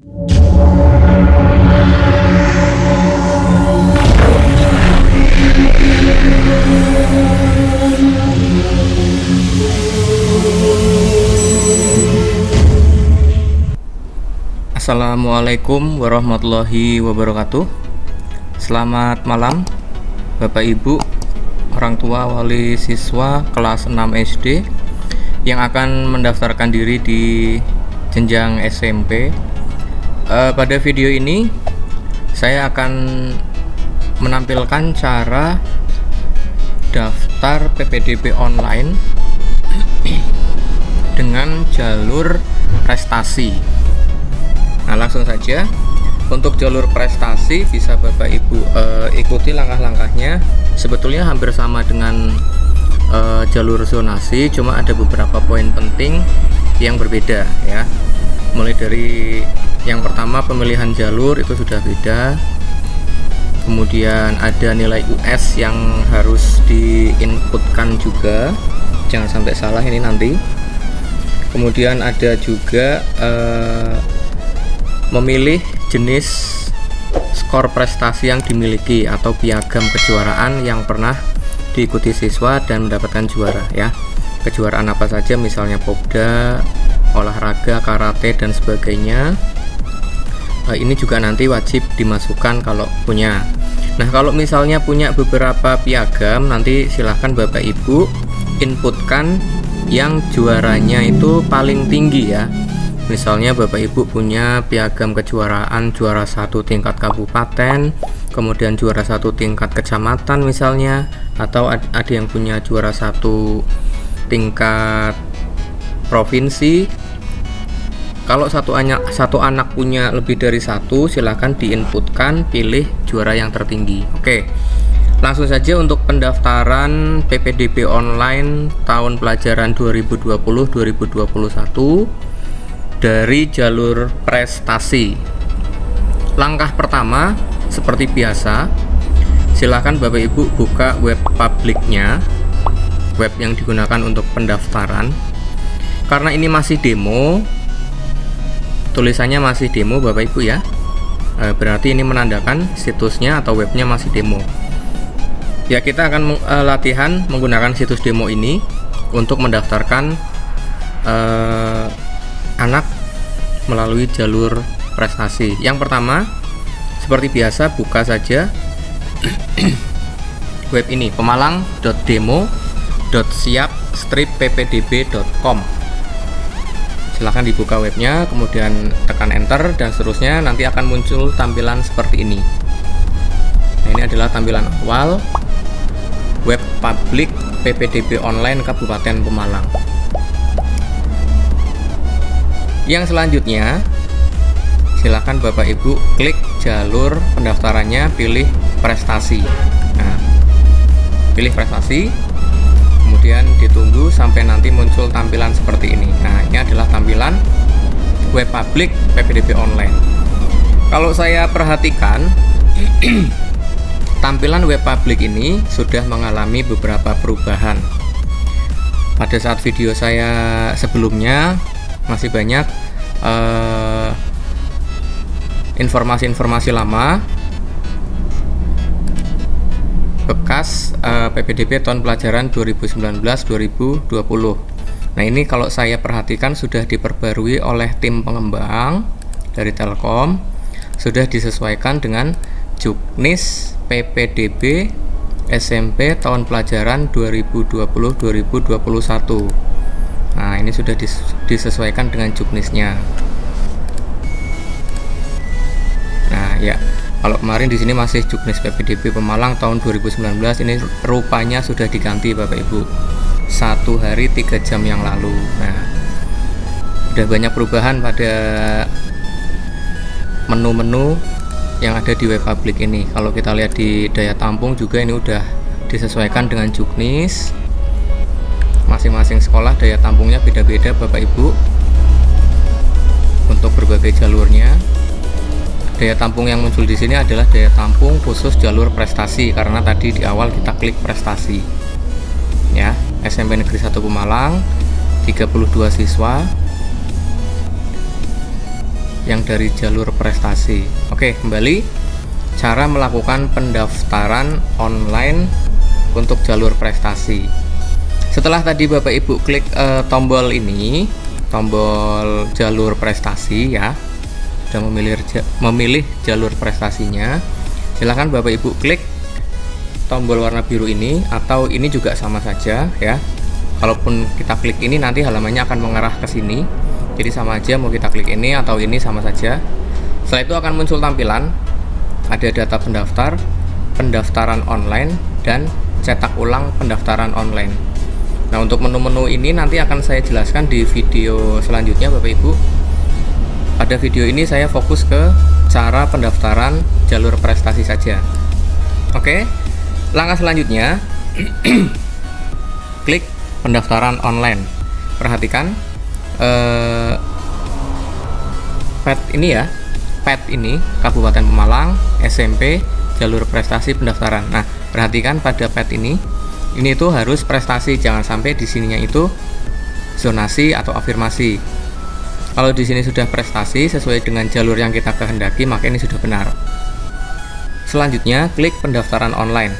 Assalamualaikum warahmatullahi wabarakatuh. Selamat malam Bapak Ibu, orang tua wali siswa kelas 6 SD yang akan mendaftarkan diri di jenjang SMP. Pada video ini saya akan menampilkan cara daftar PPDB online dengan jalur prestasi. Nah, langsung saja. Untuk jalur prestasi bisa Bapak Ibu ikuti langkah-langkahnya. Sebetulnya hampir sama dengan jalur zonasi, cuma ada beberapa poin penting yang berbeda ya. Mulai dari yang pertama, pemilihan jalur itu sudah beda. Kemudian ada nilai US yang harus diinputkan juga, jangan sampai salah ini nanti. Kemudian ada juga memilih jenis skor prestasi yang dimiliki atau piagam kejuaraan yang pernah diikuti siswa dan mendapatkan juara ya. Kejuaraan apa saja, misalnya Popda, olahraga, karate dan sebagainya. Ini juga nanti wajib dimasukkan kalau punya. Nah, kalau misalnya punya beberapa piagam, nanti silahkan Bapak Ibu inputkan yang juaranya itu paling tinggi ya. Misalnya Bapak Ibu punya piagam kejuaraan juara 1 tingkat kabupaten, kemudian juara 1 tingkat kecamatan misalnya, atau ada yang punya juara 1 tingkat provinsi. Kalau satu anak punya lebih dari satu, silahkan diinputkan, pilih juara yang tertinggi. Oke, langsung saja untuk pendaftaran PPDB online tahun pelajaran 2020-2021 dari jalur prestasi. Langkah pertama, seperti biasa, silakan Bapak Ibu buka web publiknya, web yang digunakan untuk pendaftaran. Karena ini masih demo, tulisannya masih demo Bapak Ibu ya, berarti ini menandakan situsnya atau webnya masih demo. Ya, kita akan latihan menggunakan situs demo ini untuk mendaftarkan anak melalui jalur prestasi. Yang pertama, seperti biasa, buka saja web ini, pemalang.demo.siap-ppdb.com. silahkan dibuka webnya, kemudian tekan enter dan seterusnya. Nanti akan muncul tampilan seperti ini. Nah, ini adalah tampilan awal web publik PPDB online Kabupaten Pemalang. Yang selanjutnya, silakan Bapak Ibu klik jalur pendaftarannya, pilih prestasi. Nah, pilih prestasi, kemudian ditunggu sampai nanti muncul tampilan seperti ini. Nah, ini adalah tampilan web publik PPDB online. Kalau saya perhatikan, tampilan web publik ini sudah mengalami beberapa perubahan. Pada saat video saya sebelumnya, masih banyak informasi-informasi lama bekas PPDB tahun pelajaran 2019-2020. Nah, ini kalau saya perhatikan sudah diperbarui oleh tim pengembang dari Telkom, sudah disesuaikan dengan Juknis PPDB SMP tahun pelajaran 2020-2021. Nah, ini sudah disesuaikan dengan juknisnya. Nah, ya, kalau kemarin di sini masih juknis PPDB Pemalang tahun 2019, ini rupanya sudah diganti Bapak Ibu 1 hari 3 jam yang lalu. Nah, udah banyak perubahan pada menu-menu yang ada di web publik ini. Kalau kita lihat di daya tampung juga ini udah disesuaikan dengan juknis. Masing-masing sekolah daya tampungnya beda-beda Bapak Ibu untuk berbagai jalurnya. Daya tampung yang muncul di sini adalah daya tampung khusus jalur prestasi, karena tadi di awal kita klik prestasi ya. SMP Negeri 1 Pemalang, 32 siswa. yang dari jalur prestasi. Oke, kembali cara melakukan pendaftaran online untuk jalur prestasi. Setelah tadi Bapak Ibu klik tombol ini, tombol jalur prestasi ya, sudah memilih jalur prestasinya, silahkan Bapak Ibu klik tombol warna biru ini, atau ini juga sama saja ya. Kalaupun kita klik ini nanti halamannya akan mengarah ke sini, jadi sama aja mau kita klik ini atau ini sama saja. Setelah itu akan muncul tampilan ada data pendaftar, pendaftaran online, dan cetak ulang pendaftaran online. Nah, untuk menu-menu ini nanti akan saya jelaskan di video selanjutnya Bapak Ibu. Pada video ini saya fokus ke cara pendaftaran jalur prestasi saja. Oke, langkah selanjutnya klik pendaftaran online. Perhatikan pet ini ya, pet ini Kabupaten Pemalang, SMP, jalur prestasi pendaftaran. Nah, perhatikan pada pet ini tuh harus prestasi, jangan sampai di sininya itu zonasi atau afirmasi. Kalau di sini sudah prestasi sesuai dengan jalur yang kita kehendaki, maka ini sudah benar. Selanjutnya klik pendaftaran online,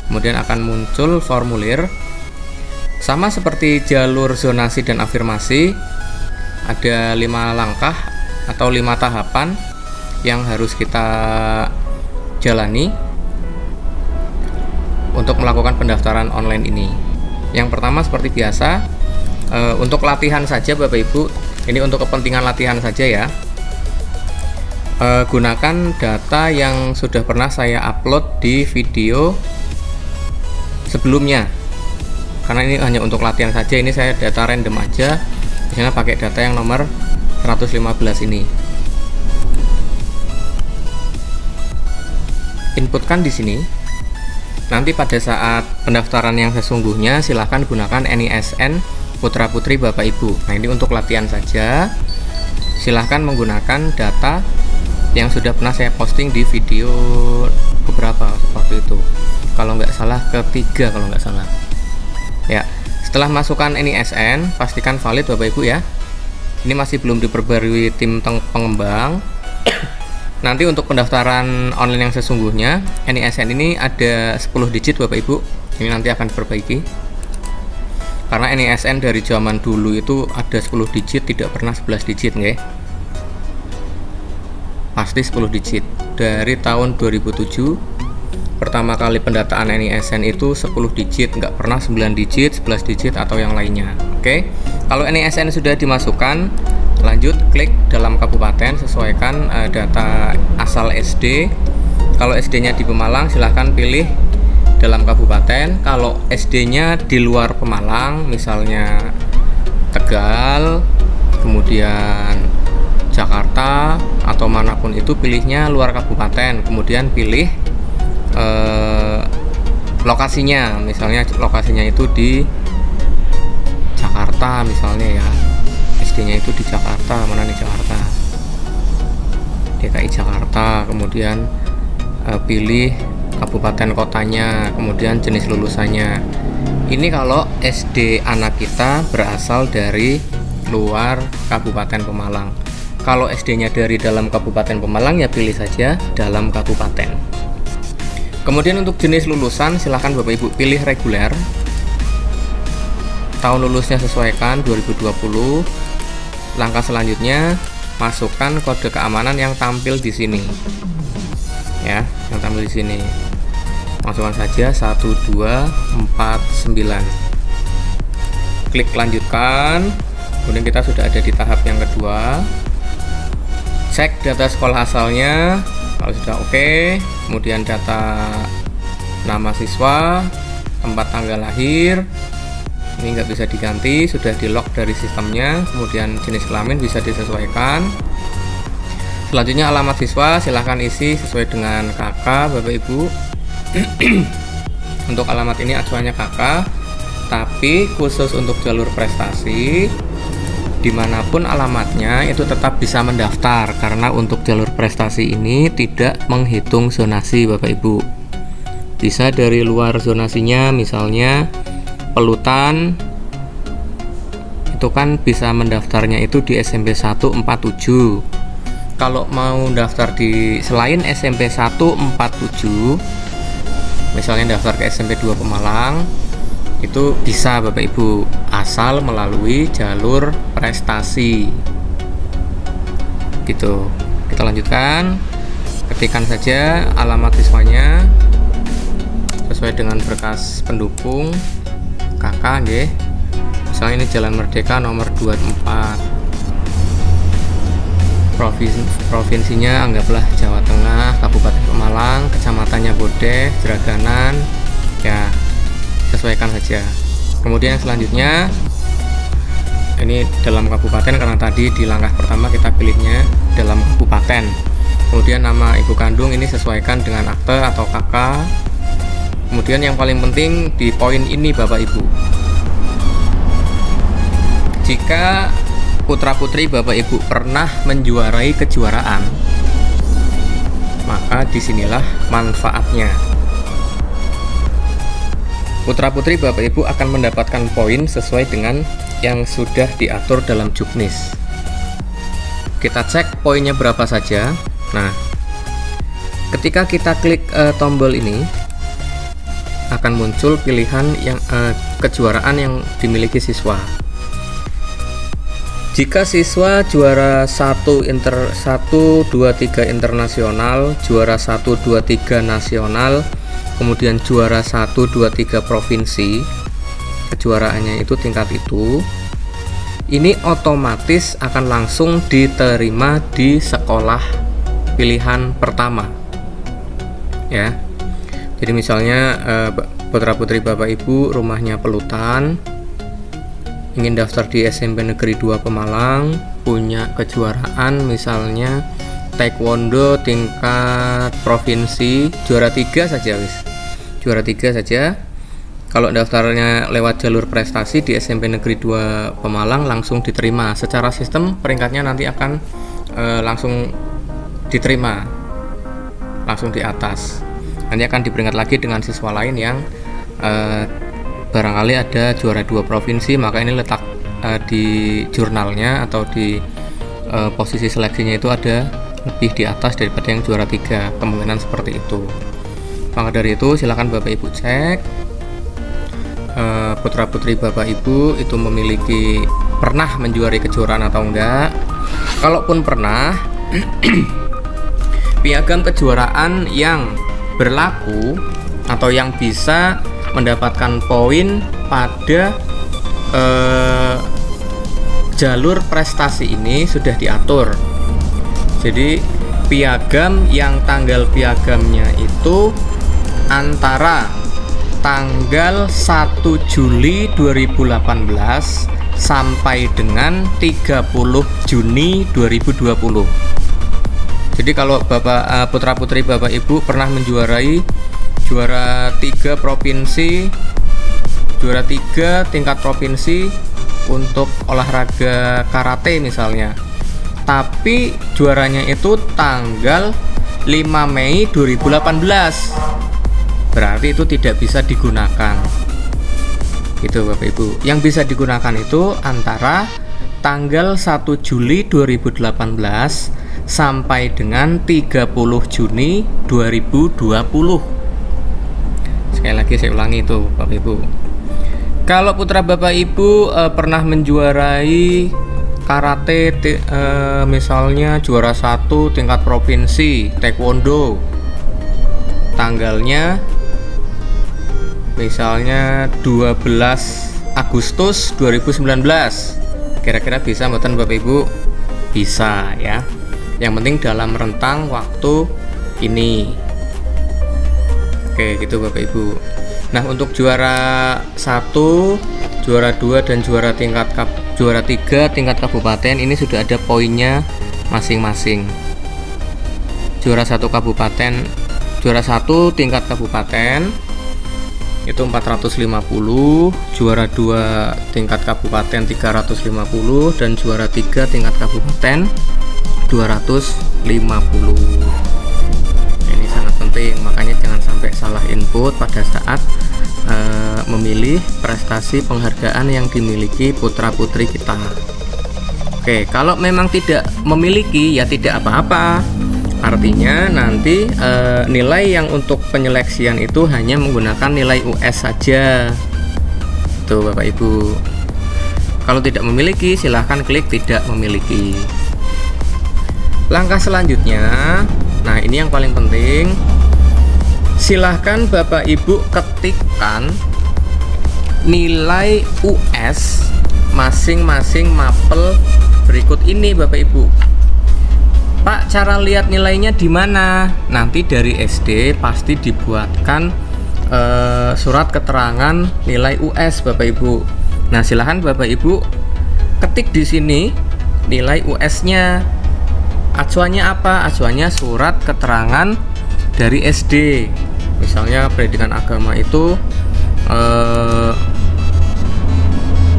kemudian akan muncul formulir. Sama seperti jalur zonasi dan afirmasi, ada 5 langkah atau 5 tahapan yang harus kita jalani untuk melakukan pendaftaran online ini. Yang pertama seperti biasa, untuk latihan saja Bapak Ibu, ini untuk kepentingan latihan saja ya, gunakan data yang sudah pernah saya upload di video sebelumnya. Karena ini hanya untuk latihan saja, ini saya data random aja, misalnya pakai data yang nomor 115 ini. Inputkan di sini. Nanti pada saat pendaftaran yang sesungguhnya silahkan gunakan NISN putra putri Bapak Ibu. Nah, ini untuk latihan saja. Silahkan menggunakan data yang sudah pernah saya posting di video beberapa waktu itu. Kalau nggak salah ketiga kalau nggak salah. Ya, setelah masukkan NISN, pastikan valid Bapak Ibu ya. Ini masih belum diperbarui tim pengembang. Nanti untuk pendaftaran online yang sesungguhnya, NISN ini ada 10 digit Bapak Ibu. Ini nanti akan diperbaiki. Karena NISN dari zaman dulu itu ada 10 digit, tidak pernah 11 digit nggih. Pasti 10 digit. Dari tahun 2007 pertama kali pendataan NISN itu 10 digit, nggak pernah 9 digit, 11 digit atau yang lainnya. Oke, kalau NISN sudah dimasukkan, lanjut klik dalam kabupaten, sesuaikan data asal SD. Kalau SD-nya di Pemalang, silahkan pilih dalam kabupaten. Kalau SD-nya di luar Pemalang, misalnya Tegal, kemudian Jakarta atau manapun itu, pilihnya luar kabupaten, kemudian pilih lokasinya, misalnya lokasinya itu di Jakarta misalnya ya, SD-nya itu di Jakarta, mana nih Jakarta, DKI Jakarta, kemudian pilih kabupaten kotanya, kemudian jenis lulusannya. Ini kalau SD anak kita berasal dari luar Kabupaten Pemalang. Kalau SD-nya dari dalam Kabupaten Pemalang ya pilih saja dalam kabupaten. Kemudian untuk jenis lulusan silahkan Bapak Ibu pilih reguler. Tahun lulusnya sesuaikan 2020. Langkah selanjutnya masukkan kode keamanan yang tampil di sini. Ya, yang tampil di sini. Masukkan saja 1249. Klik lanjutkan. Kemudian kita sudah ada di tahap yang kedua. Cek data sekolah asalnya. Kalau sudah oke, kemudian data nama siswa, tempat tanggal lahir, ini nggak bisa diganti, sudah di lock dari sistemnya. Kemudian jenis kelamin bisa disesuaikan. Selanjutnya alamat siswa silahkan isi sesuai dengan kakak Bapak Ibu. Untuk alamat ini acuannya kakak, tapi khusus untuk jalur prestasi, dimanapun alamatnya itu tetap bisa mendaftar, karena untuk jalur prestasi ini tidak menghitung zonasi Bapak Ibu. Bisa dari luar zonasinya, misalnya Pelutan, itu kan bisa mendaftarnya itu di SMP 147. kalau mau daftar di selain SMP 147, misalnya daftar ke SMP 2 Pemalang, itu bisa Bapak Ibu, asal melalui jalur prestasi gitu. Kita lanjutkan, ketikkan saja alamat siswanya sesuai dengan berkas pendukung kakak nggih. Misalnya ini Jalan Merdeka nomor 24, provinsinya anggaplah Jawa Tengah, Kabupaten Pemalang, kecamatannya Bodeh, Jeraganan, ya sesuaikan saja. Kemudian yang selanjutnya ini dalam kabupaten, karena tadi di langkah pertama kita pilihnya dalam kabupaten. Kemudian nama ibu kandung ini sesuaikan dengan akte atau KK. Kemudian yang paling penting di poin ini Bapak Ibu, jika putra putri Bapak Ibu pernah menjuarai kejuaraan, maka disinilah manfaatnya. Putra putri Bapak Ibu akan mendapatkan poin sesuai dengan yang sudah diatur dalam Juknis. Kita cek poinnya berapa saja. Nah, ketika kita klik tombol ini, akan muncul pilihan yang kejuaraan yang dimiliki siswa. Jika siswa juara 1 2 3 internasional, juara 1 2 3 nasional, kemudian juara 1 2 3 provinsi, kejuaraannya itu tingkat itu, ini otomatis akan langsung diterima di sekolah pilihan pertama. Ya. Jadi misalnya putra putri Bapak Ibu rumahnya Pelutan, ingin daftar di SMP Negeri 2 Pemalang, punya kejuaraan misalnya taekwondo tingkat provinsi, juara 3 saja wis. Juara 3 saja. Kalau daftarnya lewat jalur prestasi di SMP Negeri 2 Pemalang langsung diterima. Secara sistem peringkatnya nanti akan langsung diterima, langsung di atas. Nanti akan diperingkat lagi dengan siswa lain yang barangkali ada juara 2 provinsi, maka ini letak di jurnalnya atau di posisi seleksinya itu ada lebih di atas daripada yang juara 3, kemungkinan seperti itu. Maka dari itu silakan Bapak Ibu cek putra putri Bapak Ibu itu memiliki pernah menjuarai kejuaraan atau enggak. Kalaupun pernah, piagam kejuaraan yang berlaku atau yang bisa mendapatkan poin pada jalur prestasi ini sudah diatur. Jadi piagam yang tanggal piagamnya itu antara tanggal 1 Juli 2018 sampai dengan 30 Juni 2020. Jadi kalau Bapak putra putri Bapak Ibu pernah menjuarai juara 3 provinsi, juara 3 tingkat provinsi untuk olahraga karate misalnya, tapi juaranya itu tanggal 5 Mei 2018, berarti itu tidak bisa digunakan. Itu Bapak Ibu. Yang bisa digunakan itu antara tanggal 1 Juli 2018 sampai dengan 30 Juni 2020. Sekali lagi saya ulangi itu Bapak Ibu. Kalau putra Bapak Ibu pernah menjuarai karate misalnya juara 1 tingkat provinsi taekwondo, tanggalnya misalnya 12 Agustus 2019, kira-kira bisa mboten Bapak Ibu? Bisa ya. Yang penting dalam rentang waktu ini. Oke, gitu Bapak Ibu. Nah, untuk juara 1, juara 2 dan juara 3 tingkat kabupaten ini sudah ada poinnya masing-masing. Juara 1 kabupaten, juara 1 tingkat kabupaten itu 450, juara 2 tingkat kabupaten 350 dan juara 3 tingkat kabupaten 250. Ini sangat penting, makanya jangan sampai salah input pada saat memilih prestasi penghargaan yang dimiliki putra putri kita. Oke, kalau memang tidak memiliki ya tidak apa-apa. Artinya nanti nilai yang untuk penyeleksian itu hanya menggunakan nilai US saja. Tuh Bapak Ibu. Kalau tidak memiliki silahkan klik tidak memiliki. Langkah selanjutnya, nah ini yang paling penting, silahkan Bapak Ibu ketikkan nilai US masing-masing mapel berikut ini Bapak Ibu. Pak, cara lihat nilainya di mana? Nanti dari SD pasti dibuatkan surat keterangan nilai US Bapak Ibu. Nah, silahkan Bapak Ibu ketik di sini nilai US-nya. Acuannya apa? Acuannya surat keterangan dari SD. Misalnya pendidikan agama itu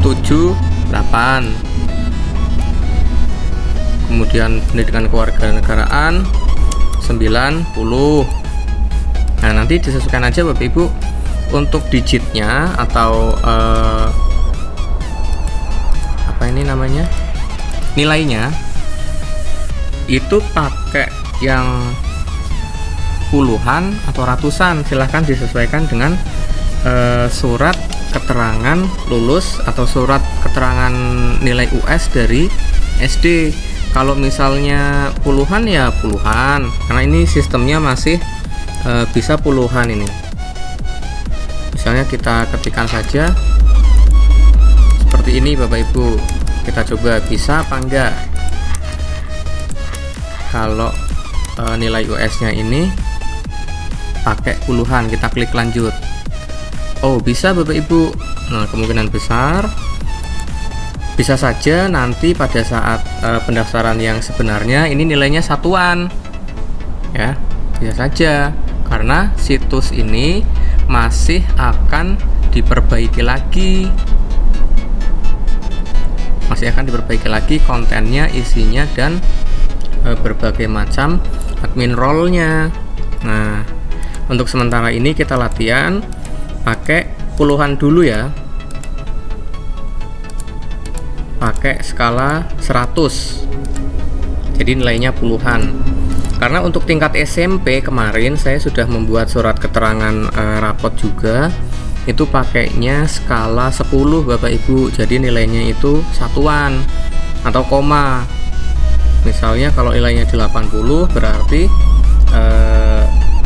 78, kemudian pendidikan kewarganegaraan 90. Nah, nanti disesuaikan aja Bapak Ibu untuk digitnya atau apa ini namanya, nilainya itu pakai yang puluhan atau ratusan. Silahkan disesuaikan dengan surat keterangan lulus atau surat keterangan nilai US dari SD. Kalau misalnya puluhan ya puluhan, karena ini sistemnya masih bisa puluhan ini. Misalnya kita ketikkan saja seperti ini Bapak Ibu. Kita coba bisa apa enggak. Kalau nilai US-nya ini pakai puluhan, kita klik lanjut. Oh, bisa Bapak Ibu. Nah, kemungkinan besar bisa saja nanti pada saat pendaftaran yang sebenarnya ini nilainya satuan. Ya, bisa saja karena situs ini masih akan diperbaiki lagi. Masih akan diperbaiki lagi kontennya, isinya, dan berbagai macam admin role-nya. Nah, untuk sementara ini kita latihan pakai puluhan dulu ya, pakai skala 100, jadi nilainya puluhan. Karena untuk tingkat SMP kemarin saya sudah membuat surat keterangan rapot juga, itu pakainya skala 10 Bapak Ibu, jadi nilainya itu satuan atau koma. Misalnya kalau nilainya 80 berarti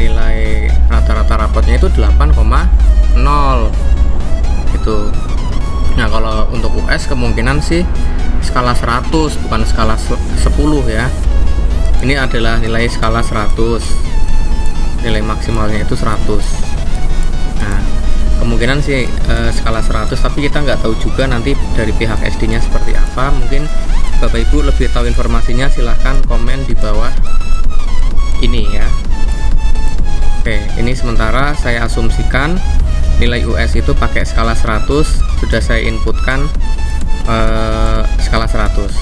nilai rata-rata rapotnya itu 8,0 gitu. Nah, kalau untuk US kemungkinan sih skala 100 bukan skala 10 ya. Ini adalah nilai skala 100, nilai maksimalnya itu 100. Nah, kemungkinan sih skala 100, tapi kita nggak tahu juga nanti dari pihak SD nya seperti apa. Mungkin Bapak Ibu lebih tahu informasinya, silahkan komen di bawah ini ya. Oke, ini sementara saya asumsikan nilai US itu pakai skala 100, sudah saya inputkan skala 100.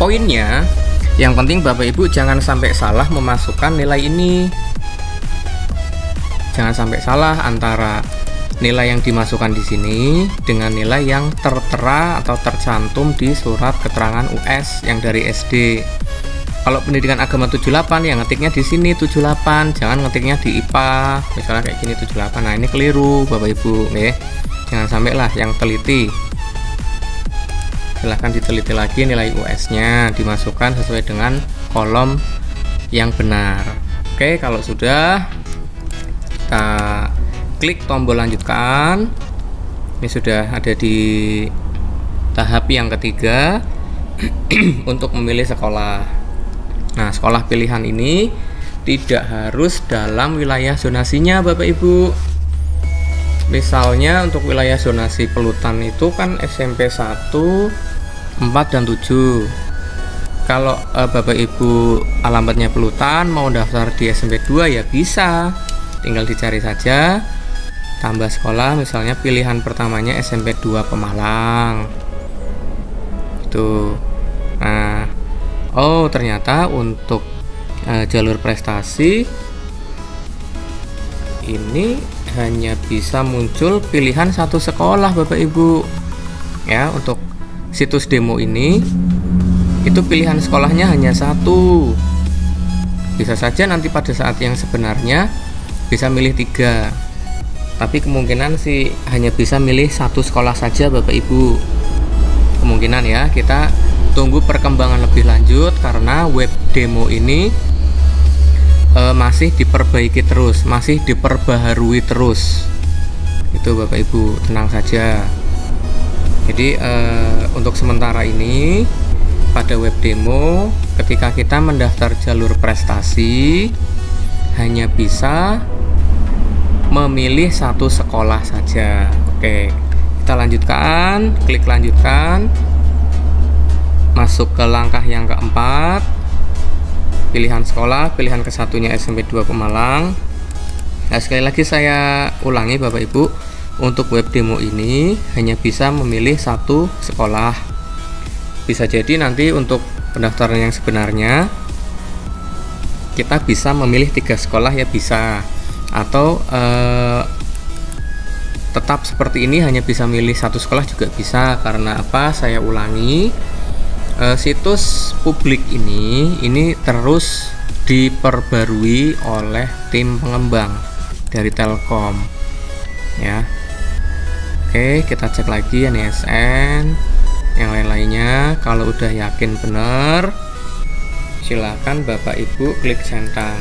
Poinnya, yang penting Bapak Ibu jangan sampai salah memasukkan nilai ini. Jangan sampai salah antara nilai yang dimasukkan di sini dengan nilai yang tertera atau tercantum di surat keterangan US yang dari SD. Kalau pendidikan agama 78 yang ngetiknya di sini 78, jangan ngetiknya di IPA misalnya kayak gini 78. Nah, ini keliru Bapak Ibu nih. Jangan sampai lah, yang teliti. Silahkan diteliti lagi nilai US-nya, dimasukkan sesuai dengan kolom yang benar. Oke, kalau sudah kita klik tombol lanjutkan. Ini sudah ada di tahap yang ketiga untuk memilih sekolah. Nah, sekolah pilihan ini tidak harus dalam wilayah zonasinya Bapak Ibu. Misalnya untuk wilayah zonasi Pelutan itu kan SMP 1, 4, dan 7. Kalau Bapak Ibu alamatnya Pelutan, mau daftar di SMP 2 ya bisa. Tinggal dicari saja, tambah sekolah, misalnya pilihan pertamanya SMP 2 Pemalang. Itu. Nah, oh ternyata untuk jalur prestasi ini hanya bisa muncul pilihan satu sekolah Bapak Ibu ya. Untuk situs demo ini itu pilihan sekolahnya hanya satu. Bisa saja nanti pada saat yang sebenarnya bisa milih 3, tapi kemungkinan sih hanya bisa milih satu sekolah saja Bapak Ibu. Kemungkinan ya, kita tunggu perkembangan lebih lanjut karena web demo ini masih diperbaiki terus, masih diperbaharui terus. Itu Bapak Ibu, tenang saja. Jadi untuk sementara ini pada web demo, ketika kita mendaftar jalur prestasi hanya bisa memilih satu sekolah saja. Oke, kita lanjutkan, klik lanjutkan, masuk ke langkah yang keempat, pilihan sekolah, pilihan kesatunya SMP 2 Pemalang. Nah, sekali lagi saya ulangi Bapak Ibu, untuk web demo ini hanya bisa memilih satu sekolah. Bisa jadi nanti untuk pendaftaran yang sebenarnya kita bisa memilih 3 sekolah ya bisa, atau tetap seperti ini hanya bisa milih satu sekolah juga bisa. Karena apa? Saya ulangi, situs publik ini terus diperbarui oleh tim pengembang dari Telkom ya. Oke, kita cek lagi NISN yang lain-lainnya. Kalau udah yakin benar, silakan Bapak Ibu klik centang.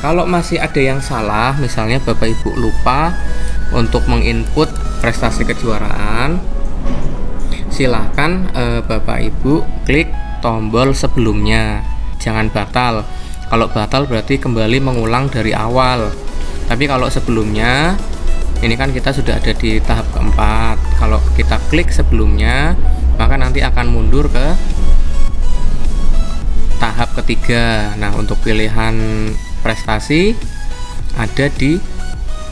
Kalau masih ada yang salah, misalnya Bapak Ibu lupa untuk menginput prestasi kejuaraan, silahkan Bapak Ibu klik tombol sebelumnya, jangan batal. Kalau batal berarti kembali mengulang dari awal. Tapi kalau sebelumnya, ini kan kita sudah ada di tahap keempat. Kalau kita klik sebelumnya, maka nanti akan mundur ke tahap ketiga. Nah, untuk pilihan prestasi ada di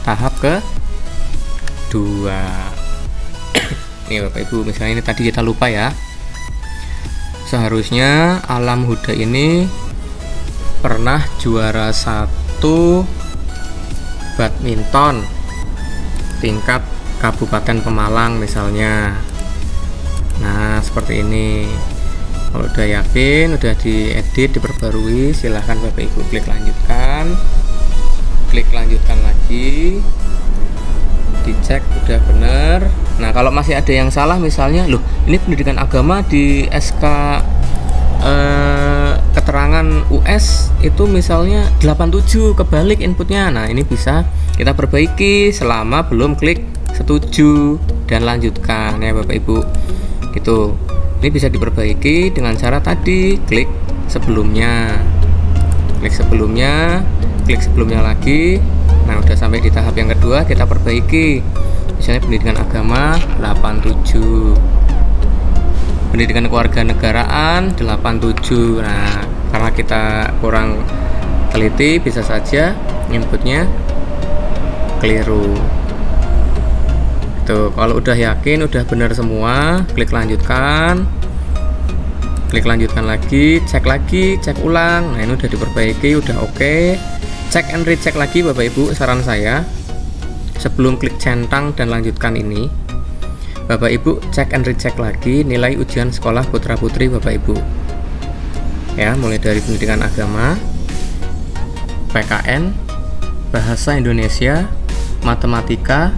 tahap kedua. Nih Bapak Ibu, misalnya ini tadi kita lupa ya. Seharusnya Alam Huda ini pernah juara 1 badminton tingkat Kabupaten Pemalang misalnya. Nah, seperti ini. Kalau udah yakin, udah diedit, diperbarui, silahkan Bapak Ibu klik lanjutkan. Klik lanjutkan lagi. Dicek udah bener. Nah, kalau masih ada yang salah misalnya, loh, ini pendidikan agama di SK keterangan US itu misalnya 87 kebalik inputnya. Nah, ini bisa kita perbaiki selama belum klik setuju dan lanjutkan ya Bapak Ibu. Gitu. Ini bisa diperbaiki dengan cara tadi, klik sebelumnya. Klik sebelumnya, klik sebelumnya lagi. Nah, udah sampai di tahap yang kedua, kita perbaiki. Misalnya pendidikan agama 87. Pendidikan kewarganegaraan 87. Nah, karena kita kurang teliti, bisa saja inputnya keliru. Tuh, kalau udah yakin, udah benar semua, klik lanjutkan. Klik lanjutkan lagi, cek ulang. Nah, ini udah diperbaiki, udah oke. Cek and recheck lagi Bapak Ibu, saran saya. Sebelum klik centang dan lanjutkan ini, Bapak Ibu cek and recheck lagi nilai ujian sekolah putra putri Bapak Ibu. Ya, mulai dari pendidikan agama, PKN, bahasa Indonesia, matematika,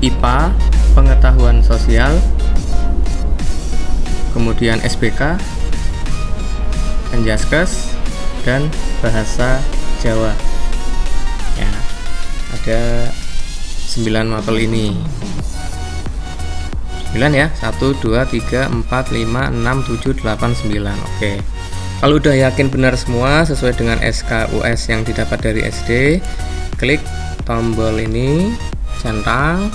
IPA, pengetahuan sosial, kemudian SBK, Penjaskes, dan bahasa Jawa. Ya, ada 9 mapel ini. 9 ya, 1, 2, 3, 4, 5, 6, 7, 8, 9. Oke. Kalau udah yakin benar semua sesuai dengan SKUS yang didapat dari SD, klik tombol ini, centang,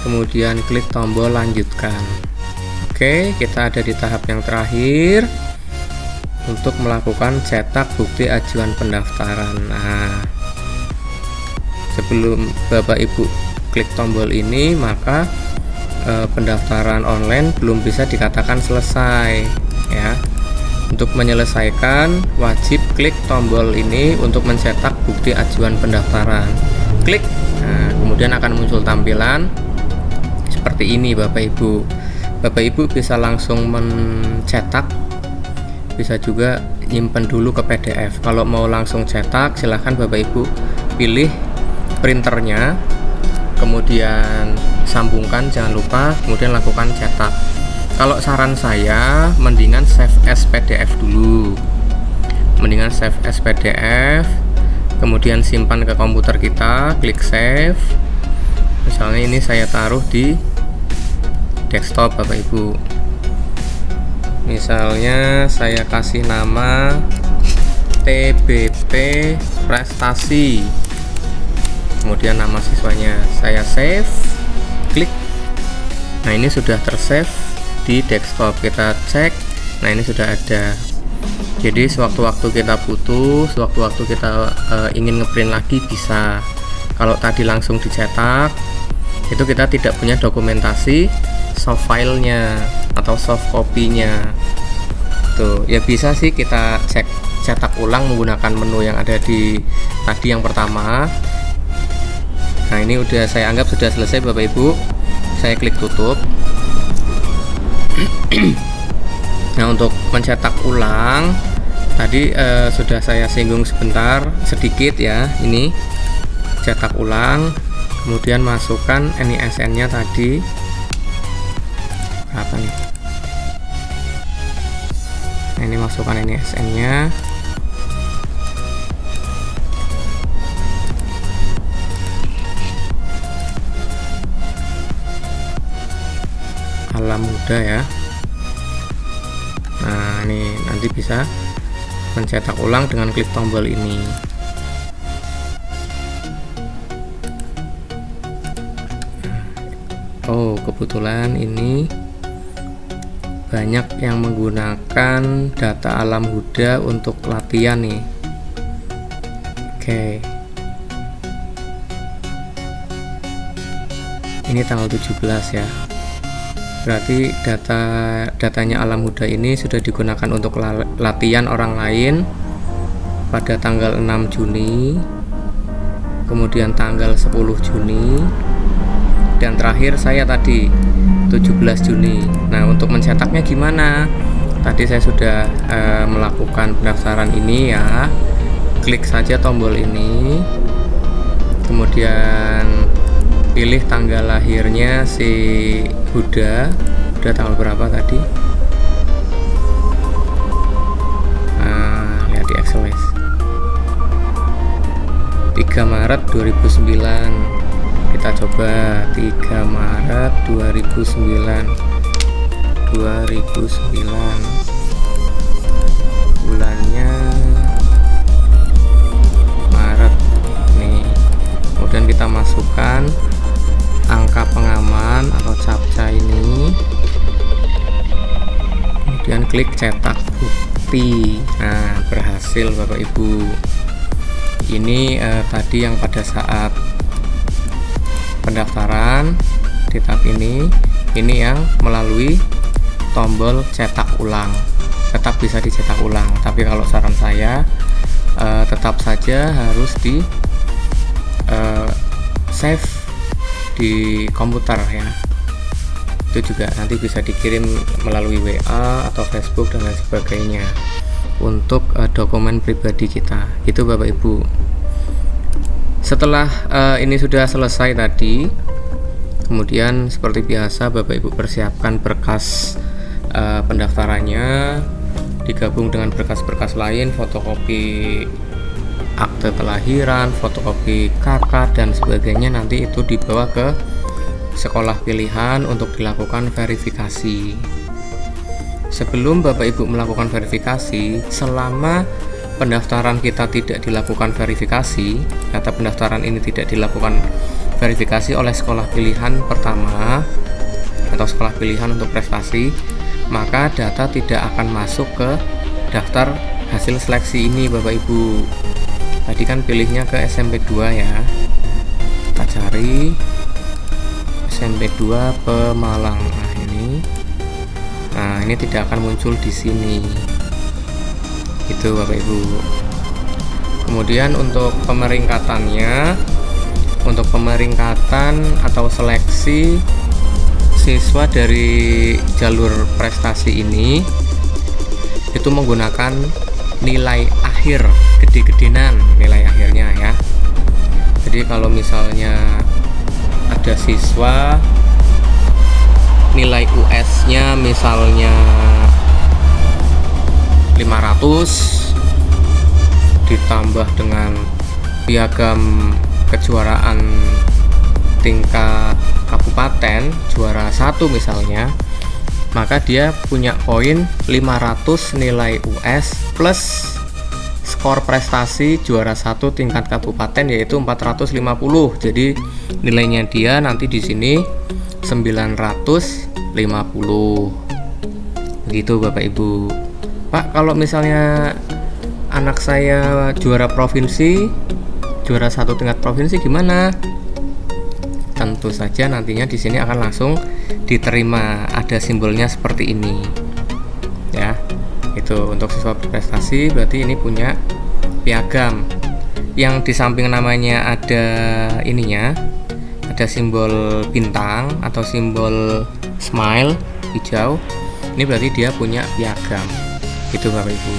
kemudian klik tombol lanjutkan. Oke, kita ada di tahap yang terakhir untuk melakukan cetak bukti ajuan pendaftaran. Nah, sebelum Bapak Ibu klik tombol ini, maka pendaftaran online belum bisa dikatakan selesai ya. Untuk menyelesaikan, wajib klik tombol ini untuk mencetak bukti ajuan pendaftaran. Klik. Nah, kemudian akan muncul tampilan seperti ini Bapak Ibu. Bapak Ibu bisa langsung mencetak bisa juga nyimpen dulu ke PDF. Kalau mau langsung cetak, silahkan Bapak Ibu pilih printernya, kemudian sambungkan, jangan lupa, kemudian lakukan cetak. Kalau saran saya, mendingan save as PDF dulu, mendingan save as PDF, kemudian simpan ke komputer kita, klik save. Misalnya ini saya taruh di desktop Bapak Ibu, misalnya saya kasih nama TBP prestasi, kemudian nama siswanya, saya save, klik. Nah, ini sudah tersave di desktop, kita cek. Nah, ini sudah ada. Jadi sewaktu-waktu kita butuh, sewaktu-waktu kita ingin ngeprint lagi bisa. Kalau tadi langsung dicetak, itu kita tidak punya dokumentasi soft filenya atau soft copy-nya. Tuh, ya bisa sih kita cetak ulang menggunakan menu yang ada di tadi yang pertama. Nah, ini udah saya anggap sudah selesai Bapak Ibu. Saya klik tutup. Nah, untuk mencetak ulang tadi sudah saya singgung sedikit ya. Ini cetak ulang, kemudian masukkan NISN-nya tadi berapa nih. Nah, ini masukkan NISN-nya. Alam Muda ya. Nah, ini nanti bisa mencetak ulang dengan klik tombol ini. Oh, kebetulan ini banyak yang menggunakan data Alam Huda untuk latihan nih. Oke. Ini tanggal 17 ya. Berarti datanya Alam Huda ini sudah digunakan untuk latihan orang lain pada tanggal 6 Juni, kemudian tanggal 10 Juni, dan terakhir saya tadi 17 Juni. Nah, untuk mencetaknya gimana? Tadi saya sudah melakukan pendaftaran ini ya. Klik saja tombol ini, kemudian pilih tanggal lahirnya si Huda. Udah tanggal berapa tadi? Lihat di Excel guys. 3 Maret 2009. Kita coba 3 Maret 2009. Bulannya Maret nih. Kemudian kita masukkan angka pengaman atau captcha ini, kemudian klik cetak bukti. Nah, berhasil Bapak Ibu. Ini tadi yang pada saat pendaftaran di tab ini yang melalui tombol cetak ulang. Tetap bisa dicetak ulang, tapi kalau saran saya tetap saja harus di save di komputer ya. Itu juga nanti bisa dikirim melalui WA atau Facebook dan lain sebagainya untuk dokumen pribadi kita. Itu Bapak Ibu. Setelah ini sudah selesai tadi, kemudian seperti biasa Bapak Ibu persiapkan berkas pendaftarannya, digabung dengan berkas-berkas lain, fotokopi akte kelahiran, fotokopi KK dan sebagainya. Nanti itu dibawa ke sekolah pilihan untuk dilakukan verifikasi. Sebelum Bapak Ibu melakukan verifikasi, selama pendaftaran kita tidak dilakukan verifikasi, data pendaftaran ini tidak dilakukan verifikasi oleh sekolah pilihan pertama atau sekolah pilihan untuk prestasi, maka data tidak akan masuk ke daftar hasil seleksi ini Bapak Ibu. Tadi kan pilihnya ke SMP 2 ya. Kita cari SMP 2 Pemalang. Nah, ini. Nah, ini tidak akan muncul di sini. Itu Bapak Ibu. Kemudian untuk pemeringkatannya, untuk pemeringkatan atau seleksi siswa dari jalur prestasi ini itu menggunakan nilai akhir gede-gedenan nilai akhirnya ya. Jadi kalau misalnya ada siswa nilai US-nya misalnya 500 ditambah dengan piagam kejuaraan tingkat kabupaten juara 1 misalnya, maka dia punya poin 500 nilai US plus skor prestasi juara 1 tingkat kabupaten yaitu 450. Jadi nilainya dia nanti di sini 950. Begitu Bapak Ibu. Pak, kalau misalnya anak saya juara provinsi, juara 1 tingkat provinsi gimana? Tentu saja nantinya di sini akan langsung diterima, ada simbolnya seperti ini ya. Itu untuk siswa berprestasi, berarti ini punya piagam yang di samping namanya ada ininya, ada simbol bintang atau simbol smile hijau. Ini berarti dia punya piagam. Itu Bapak Ibu.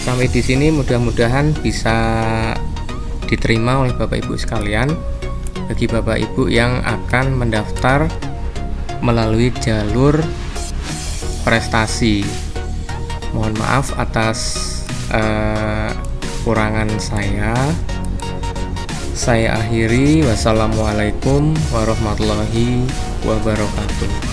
Sampai di sini mudah-mudahan bisa diterima oleh Bapak Ibu sekalian. Bagi Bapak Ibu yang akan mendaftar melalui jalur prestasi, mohon maaf atas kekurangan saya akhiri. Wassalamualaikum warahmatullahi wabarakatuh.